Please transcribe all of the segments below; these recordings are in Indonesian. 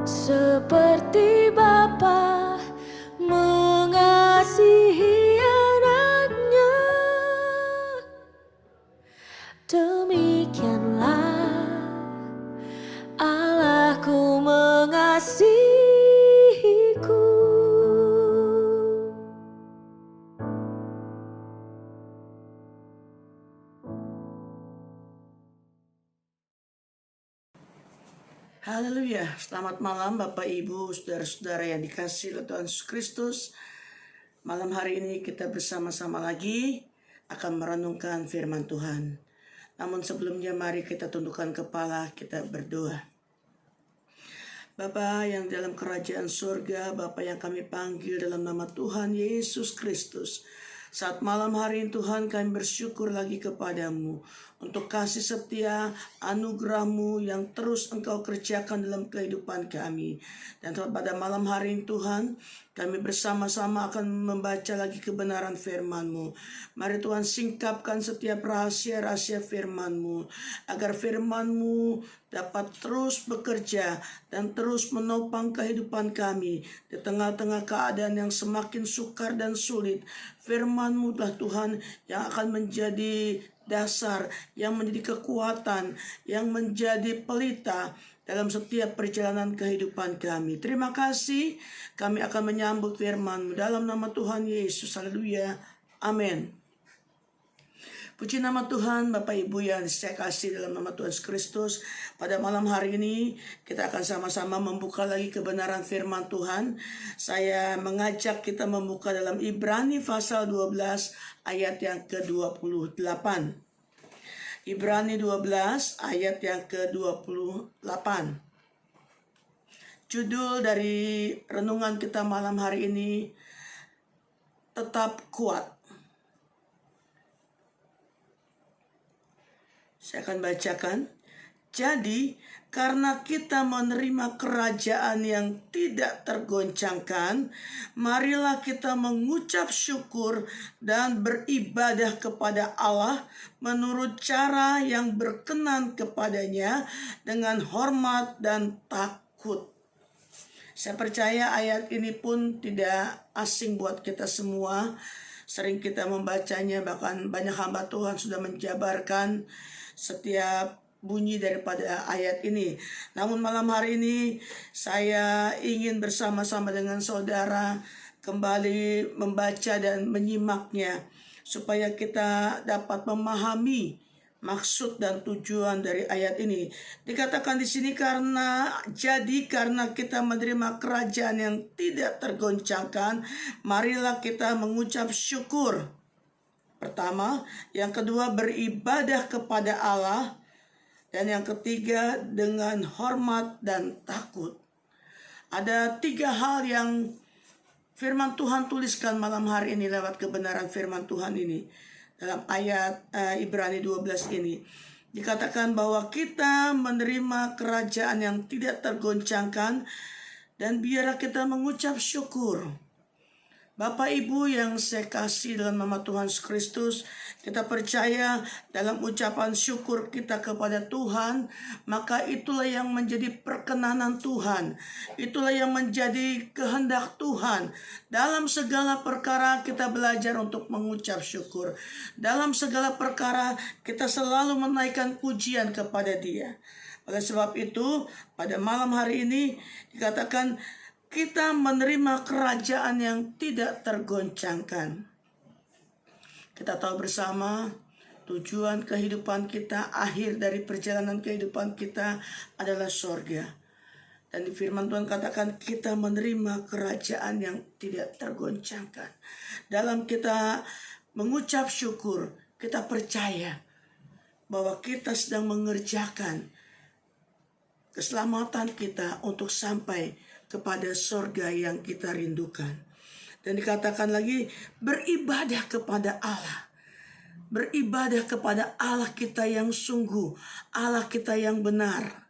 Seperti Bapa mengasihi anaknya, demikianlah Allahku mengasihiku. Haleluya, selamat malam Bapak Ibu, saudara-saudara yang dikasihi oleh Tuhan Yesus Kristus. Malam hari ini kita bersama-sama lagi akan merenungkan firman Tuhan. Namun sebelumnya mari kita tundukkan kepala, kita berdoa. Bapa yang dalam kerajaan surga, Bapa yang kami panggil dalam nama Tuhan Yesus Kristus. Saat malam hari ini Tuhan kami bersyukur lagi kepadamu untuk kasih setia anugerah-Mu yang terus Engkau kerjakan dalam kehidupan kami. Dan pada malam hari ini Tuhan kami bersama-sama akan membaca lagi kebenaran firman-Mu. Mari Tuhan singkapkan setiap rahasia-rahasia firman-Mu, agar firman-Mu dapat terus bekerja dan terus menopang kehidupan kami di tengah-tengah keadaan yang semakin sukar dan sulit. Firman-Mu lah Tuhan yang akan menjadi dasar, yang menjadi kekuatan, yang menjadi pelita dalam setiap perjalanan kehidupan kami. Terima kasih, kami akan menyambut firman-Mu dalam nama Tuhan Yesus. Haleluya. Amin. Puji nama Tuhan, Bapak Ibu yang saya kasih dalam nama Tuhan Yesus Kristus. Pada malam hari ini kita akan sama-sama membuka lagi kebenaran firman Tuhan. Saya mengajak kita membuka dalam Ibrani pasal 12 ayat yang ke-28. Ibrani 12 ayat yang ke-28. Judul dari renungan kita malam hari ini, tetap kuat. Saya akan bacakan. Jadi, karena kita menerima kerajaan yang tidak tergoncangkan, marilah kita mengucap syukur dan beribadah kepada Allah menurut cara yang berkenan kepadanya dengan hormat dan takut. Saya percaya ayat ini pun tidak asing buat kita semua. Sering kita membacanya, bahkan banyak hamba Tuhan sudah menjabarkan setiap bunyi daripada ayat ini. Namun malam hari ini saya ingin bersama-sama dengan saudara kembali membaca dan menyimaknya, supaya kita dapat memahami maksud dan tujuan dari ayat ini. Dikatakan di sini karena kita menerima kerajaan yang tidak tergoncangkan, marilah kita mengucap syukur. Pertama, yang kedua beribadah kepada Allah, dan yang ketiga dengan hormat dan takut. Ada 3 hal yang firman Tuhan tuliskan malam hari ini lewat kebenaran firman Tuhan ini. Dalam ayat Ibrani 12 ini dikatakan bahwa kita menerima kerajaan yang tidak tergoncangkan, dan biarlah kita mengucap syukur. Bapak Ibu yang saya kasih dalam nama Tuhan Yesus Kristus, kita percaya dalam ucapan syukur kita kepada Tuhan, maka itulah yang menjadi perkenanan Tuhan. Itulah yang menjadi kehendak Tuhan. Dalam segala perkara kita belajar untuk mengucap syukur. Dalam segala perkara kita selalu menaikkan pujian kepada Dia. Oleh sebab itu, pada malam hari ini dikatakan kita menerima kerajaan yang tidak tergoncangkan. Kita tahu bersama tujuan kehidupan kita, akhir dari perjalanan kehidupan kita adalah sorga. Dan di firman Tuhan katakan kita menerima kerajaan yang tidak tergoncangkan. Dalam kita mengucap syukur, kita percaya bahwa kita sedang mengerjakan keselamatan kita untuk sampai kepada sorga yang kita rindukan. Dan dikatakan lagi beribadah kepada Allah. Beribadah kepada Allah kita yang sungguh, Allah kita yang benar.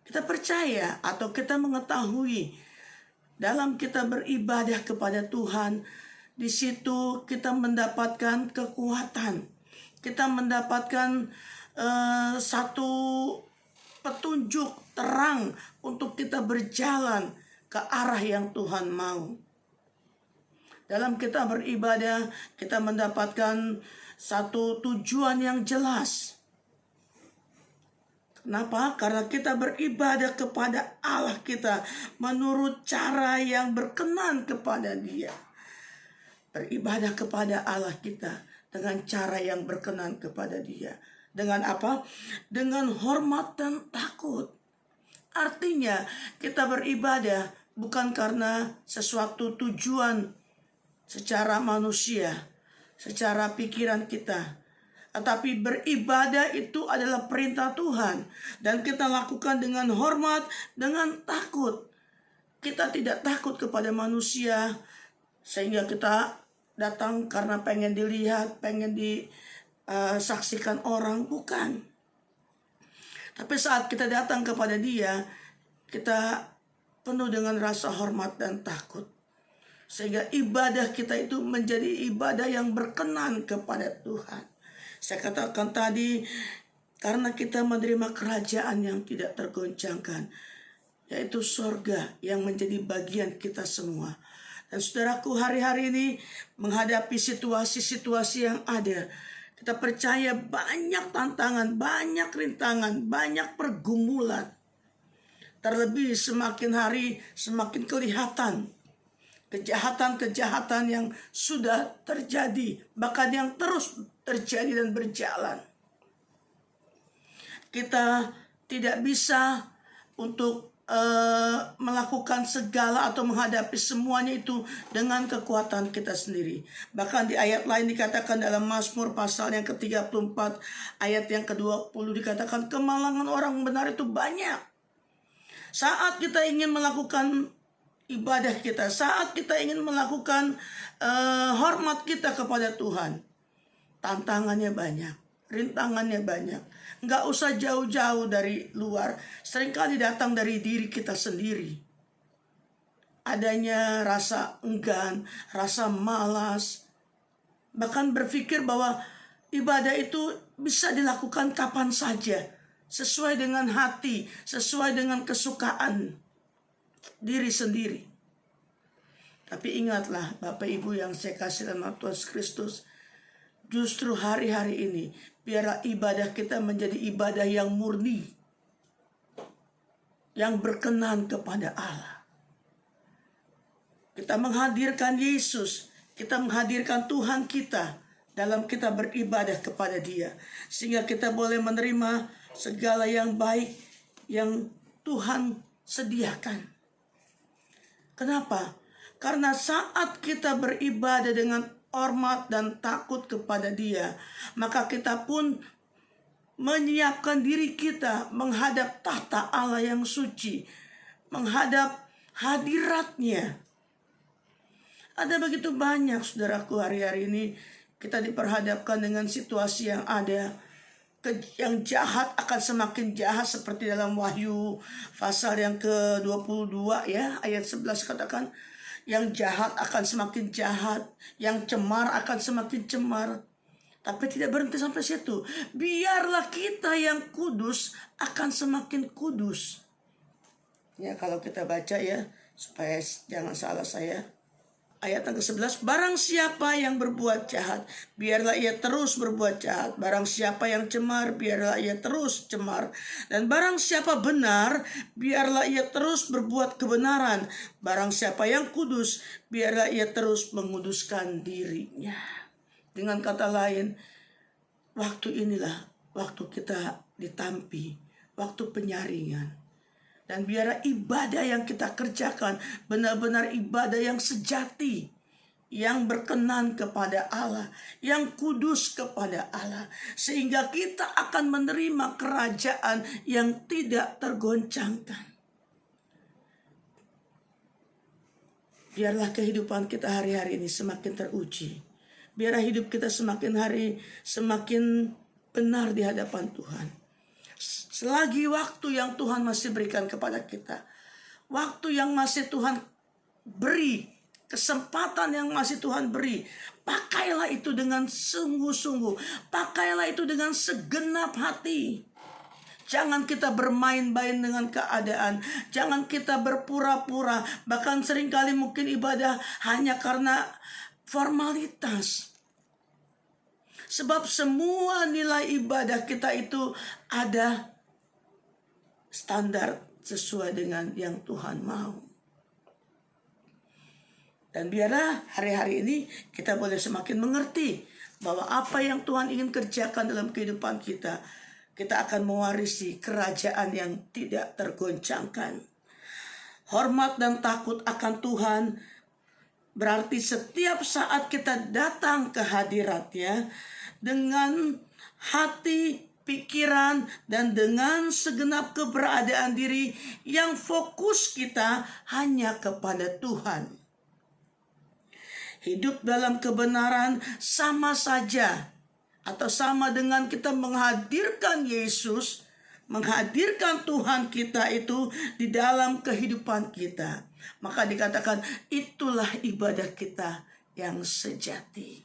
Kita percaya atau kita mengetahui dalam kita beribadah kepada Tuhan, di situ kita mendapatkan kekuatan. Kita mendapatkan satu petunjuk terang untuk kita berjalan ke arah yang Tuhan mau. Dalam kita beribadah, kita mendapatkan satu tujuan yang jelas. Kenapa? Karena kita beribadah kepada Allah kita menurut cara yang berkenan kepada Dia. Beribadah kepada Allah kita dengan cara yang berkenan kepada Dia. Dengan apa? Dengan hormat dan takut. Artinya kita beribadah bukan karena sesuatu tujuan secara manusia, secara pikiran kita. Tetapi beribadah itu adalah perintah Tuhan. Dan kita lakukan dengan hormat, dengan takut. Kita tidak takut kepada manusia. Sehingga kita datang karena pengen dilihat, pengen disaksikan orang. Bukan. Tapi saat kita datang kepada Dia, kita penuh dengan rasa hormat dan takut. Sehingga ibadah kita itu menjadi ibadah yang berkenan kepada Tuhan. Saya katakan tadi, karena kita menerima kerajaan yang tidak tergoncangkan, yaitu sorga yang menjadi bagian kita semua. Dan saudaraku, hari-hari ini menghadapi situasi-situasi yang ada, kita percaya banyak tantangan, banyak rintangan, banyak pergumulan. Terlebih semakin hari semakin kelihatan kejahatan-kejahatan yang sudah terjadi, bahkan yang terus terjadi dan berjalan. Kita tidak bisa untuk melakukan segala atau menghadapi semuanya itu dengan kekuatan kita sendiri. Bahkan di ayat lain dikatakan dalam Mazmur pasal yang ke-34 ayat yang ke-20 dikatakan kemalangan orang benar itu banyak. Saat kita ingin melakukan ibadah kita, saat kita ingin melakukan hormat kita kepada Tuhan, tantangannya banyak, rintangannya banyak. Nggak usah jauh-jauh dari luar, seringkali datang dari diri kita sendiri. Adanya rasa enggan, rasa malas, bahkan berpikir bahwa ibadah itu bisa dilakukan kapan saja, sesuai dengan hati, sesuai dengan kesukaan diri sendiri. Tapi ingatlah Bapak Ibu yang saya kasih dalam Tuhan Kristus, justru hari-hari ini biarlah ibadah kita menjadi ibadah yang murni, yang berkenan kepada Allah. Kita menghadirkan Yesus, kita menghadirkan Tuhan kita dalam kita beribadah kepada Dia, sehingga kita boleh menerima segala yang baik yang Tuhan sediakan. Kenapa? Karena saat kita beribadah dengan hormat dan takut kepada Dia, maka kita pun menyiapkan diri kita menghadap tahta Allah yang suci, menghadap hadirat-Nya. Ada begitu banyak saudaraku, hari-hari ini kita diperhadapkan dengan situasi yang ada. Yang jahat akan semakin jahat, seperti dalam Wahyu pasal yang ke-22 ya, ayat 11 katakan, yang jahat akan semakin jahat, yang cemar akan semakin cemar. Tapi tidak berhenti sampai situ. Biarlah kita yang kudus akan semakin kudus. Ya, kalau kita baca ya, supaya jangan salah saya. Ayat yang ke-11, barang siapa yang berbuat jahat, biarlah ia terus berbuat jahat. Barang siapa yang cemar, biarlah ia terus cemar. Dan barang siapa benar, biarlah ia terus berbuat kebenaran. Barang siapa yang kudus, biarlah ia terus menguduskan dirinya. Dengan kata lain, waktu inilah waktu kita ditampi, waktu penyaringan. Dan biarlah ibadah yang kita kerjakan benar-benar ibadah yang sejati, yang berkenan kepada Allah, yang kudus kepada Allah. Sehingga kita akan menerima kerajaan yang tidak tergoncangkan. Biarlah kehidupan kita hari-hari ini semakin teruji. Biarlah hidup kita semakin hari semakin benar di hadapan Tuhan. Selagi waktu yang Tuhan masih berikan kepada kita, waktu yang masih Tuhan beri, kesempatan yang masih Tuhan beri, pakailah itu dengan sungguh-sungguh, pakailah itu dengan segenap hati. Jangan kita bermain-main dengan keadaan. Jangan kita berpura-pura. Bahkan seringkali mungkin ibadah hanya karena formalitas. Sebab semua nilai ibadah kita itu ada standar sesuai dengan yang Tuhan mau. Dan biarlah hari-hari ini kita boleh semakin mengerti bahwa apa yang Tuhan ingin kerjakan dalam kehidupan kita, kita akan mewarisi kerajaan yang tidak tergoncangkan. Hormat dan takut akan Tuhan berarti setiap saat kita datang ke hadirat-Nya dengan hati, pikiran, dan dengan segenap keberadaan diri yang fokus kita hanya kepada Tuhan. Hidup dalam kebenaran sama saja atau sama dengan kita menghadirkan Yesus, menghadirkan Tuhan kita itu di dalam kehidupan kita. Maka dikatakan itulah ibadah kita yang sejati.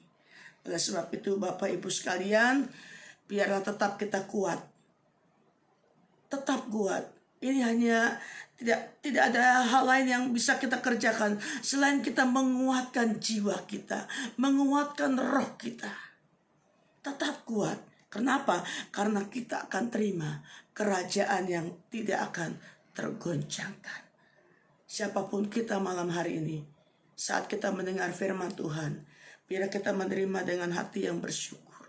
Oleh sebab itu Bapak Ibu sekalian, biarlah tetap kita kuat. Tetap kuat. Ini hanya tidak ada hal lain yang bisa kita kerjakan selain kita menguatkan jiwa kita, menguatkan roh kita. Tetap kuat. Kenapa? Karena kita akan terima kerajaan yang tidak akan tergoncangkan. Siapapun kita malam hari ini, saat kita mendengar firman Tuhan, biar kita menerima dengan hati yang bersyukur.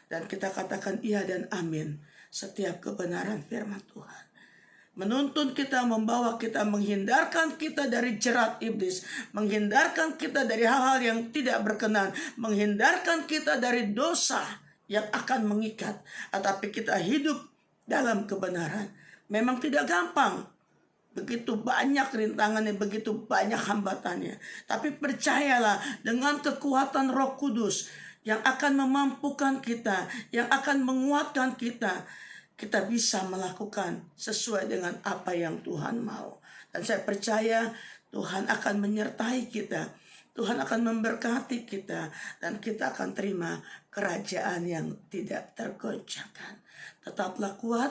Dan kita katakan iya dan amin setiap kebenaran firman Tuhan. Menuntun kita, membawa kita, menghindarkan kita dari jerat iblis, menghindarkan kita dari hal-hal yang tidak berkenan, menghindarkan kita dari dosa yang akan mengikat. Tetapi kita hidup dalam kebenaran. Memang tidak gampang. Begitu banyak rintangannya, begitu banyak hambatannya. Tapi percayalah dengan kekuatan Roh Kudus yang akan memampukan kita, yang akan menguatkan kita. Kita bisa melakukan sesuai dengan apa yang Tuhan mau. Dan saya percaya Tuhan akan menyertai kita. Tuhan akan memberkati kita. Dan kita akan terima kerajaan yang tidak tergoncangkan. Tetaplah kuat,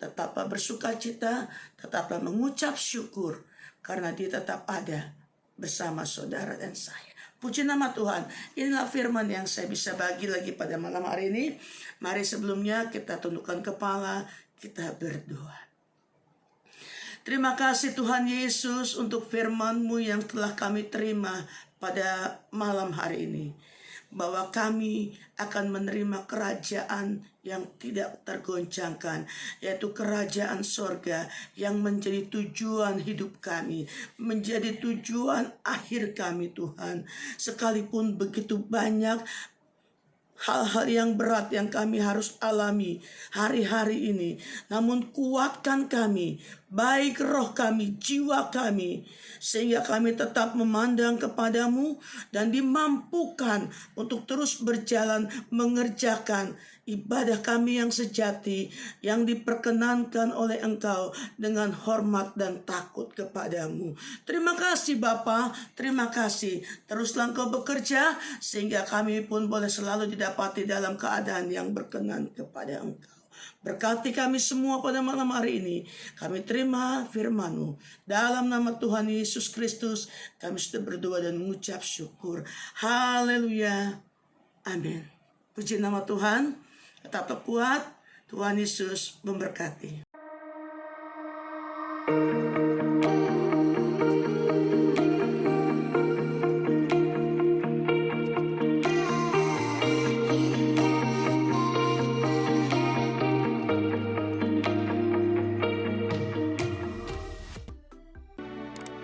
tetaplah bersukacita, tetaplah mengucap syukur. Karena Dia tetap ada bersama saudara dan saya. Puji nama Tuhan. Inilah firman yang saya bisa bagi lagi pada malam hari ini. Mari sebelumnya kita tundukkan kepala, kita berdoa. Terima kasih Tuhan Yesus untuk firman-Mu yang telah kami terima pada malam hari ini. Bahwa kami akan menerima kerajaan yang tidak tergoncangkan, yaitu kerajaan sorga yang menjadi tujuan hidup kami, menjadi tujuan akhir kami Tuhan. Sekalipun begitu banyak hal-hal yang berat yang kami harus alami hari-hari ini, namun kuatkan kami, baik roh kami, jiwa kami, sehingga kami tetap memandang kepadamu dan dimampukan untuk terus berjalan mengerjakan ibadah kami yang sejati, yang diperkenankan oleh Engkau dengan hormat dan takut kepadamu. Terima kasih Bapa, terima kasih. Teruslah Engkau bekerja sehingga kami pun boleh selalu didapati dalam keadaan yang berkenan kepada Engkau. Berkati kami semua pada malam hari ini. Kami terima firman-Mu. Dalam nama Tuhan Yesus Kristus kami sudah berdoa dan mengucap syukur. Haleluya. Amin. Puji nama Tuhan. Tetaplah kuat. Tuhan Yesus memberkati.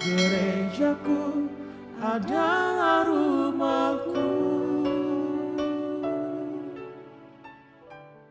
Gerejaku adalah rumahku.